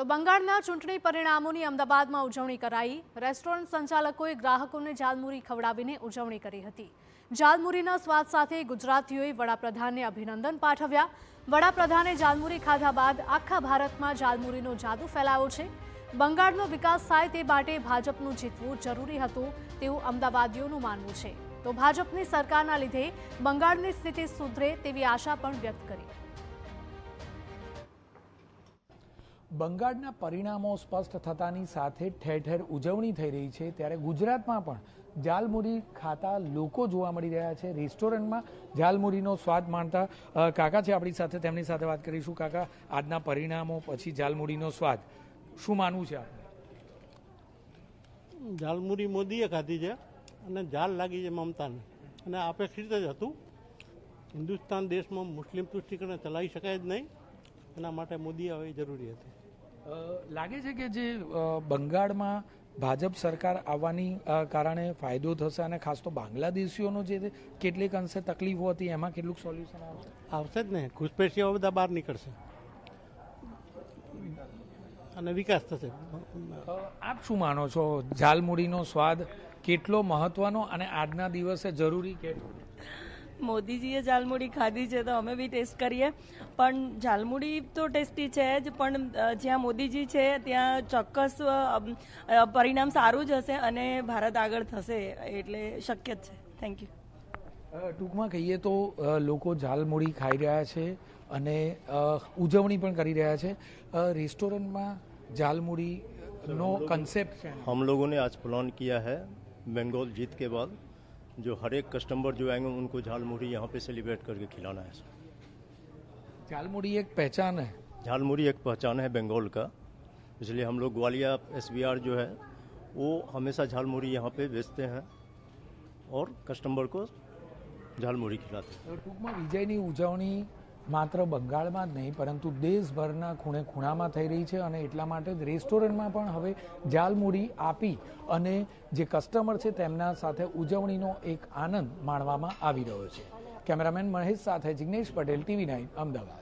તો બંગાળના ચૂંટણી પરિણામોની અમદાવાદમાં ઉજવણી કરાઈ। રેસ્ટોરન્ટ સંચાલકોએ ગ્રાહકોને ઝાલમુરી ખવડાવીને ઉજવણી કરી હતી। ઝાલમુરીના સ્વાદ સાથે ગુજરાતીઓએ વડાપ્રધાનને અભિનંદન પાઠવ્યા। વડાપ્રધાને ઝાલમુરી ખાધા બાદ આખા ભારતમાં ઝાલમુરીનો જાદુ ફેલાયો છે। બંગાળનો વિકાસ થાય તે માટે ભાજપનું જીતવું જરૂરી હતું તેવું અમદાવાદીઓનું માનવું છે। તો ભાજપની સરકારના લીધે બંગાળની સ્થિતિ સુધરે તેવી આશા પણ વ્યક્ત કરી। બંગાળના પરિણામો સ્પષ્ટ થતાની સાથે ઠેર ઠેર ઉજવણી થઈ રહી છે, ત્યારે ગુજરાતમાં પણ ઝાલમુરી ખાતા લોકો જોવા મળી રહ્યા છે। રેસ્ટોરન્ટમાં ઝાલમુરીનો સ્વાદ માણતા કાકા છે આપણી સાથે, તેમની સાથે વાત કરીશું। કાકા, આજના પરિણામો પછી ઝાલમુરીનો સ્વાદ શું માનવું છે આપણે? ઝાલમુરી મોદીએ ખાધી છે અને ઝાલ લાગી છે મમતાને, અને અપેક્ષિત જ હતું। હિન્દુસ્તાન દેશમાં મુસ્લિમ તુષ્ટિકરણ ચલાવી શકાય જ નહીં, એના માટે મોદી આવે જરૂરી હતી। લાગે છે કે જે બંગાળમાં ભાજપ સરકાર આવવાની કારણે ફાયદો થશે, અને ખાસ તો બાંગ્લાદેશીઓનો જે કેટલીક અંશે તકલીફો હતી એમાં કેટલું સોલ્યુશન આવશે જ ને। ઘૂસપેઠીઓ બધા બહાર નીકળશે અને વિકાસ થશે। આપ શું માનો છો, ઝાલમુરીનો સ્વાદ કેટલો મહત્વનો અને આજના દિવસે જરૂરી કે? મોદીજીએ ઝાલમુરી ખાધી છે તો અમે બી ટેસ્ટ કરીએ, પણ ઝાલમુરી તો ટેસ્ટી છે જ, પણ જ્યાં મોદીજી છે ત્યાં ચોક્કસ પરિણામ સારું જ હશે અને ભારત આગળ થશે, એટલે શક્ય જ છે। Thank you. ટૂંકમાં કહીએ તો લોકો ઝાલમુરી ખાઈ રહ્યા છે અને ઉજવણી પણ કરી રહ્યા છે। રેસ્ટોરન્ટમાં ઝાલમુરીનો कंसेप्ट है। हम लोगों ने आज प्लान किया है, बंगाल जीत के बाद जो हर एक कस्टमर जो आएंगे उनको झालमुरी यहाँ पे सेलिब्रेट करके खिलाना है। झालमुरी एक पहचान है, झालमुरी एक पहचान है बंगाल का, इसलिए हम लोग ग्वालियर SBR जो है वो हमेशा झालमुरी यहाँ पे बेचते हैं और कस्टमर को झालमुरी खिलाते हैं। ટૂંકમાં વિજયની ઉજવણી માત્ર બંગાળમાં જ નહીં પરંતુ દેશભરના ખૂણે ખૂણામાં થઈ રહી છે, અને એટલા માટે જ રેસ્ટોરન્ટમાં પણ હવે ઝાલમુરી આપી અને જે કસ્ટમર છે તેમના સાથે ઉજવણીનો એક આનંદ માણવામાં આવી રહ્યો છે। કેમેરામેન મહેશ સાથે જિગ્નેશ પટેલ, TV9 અમદાવાદ।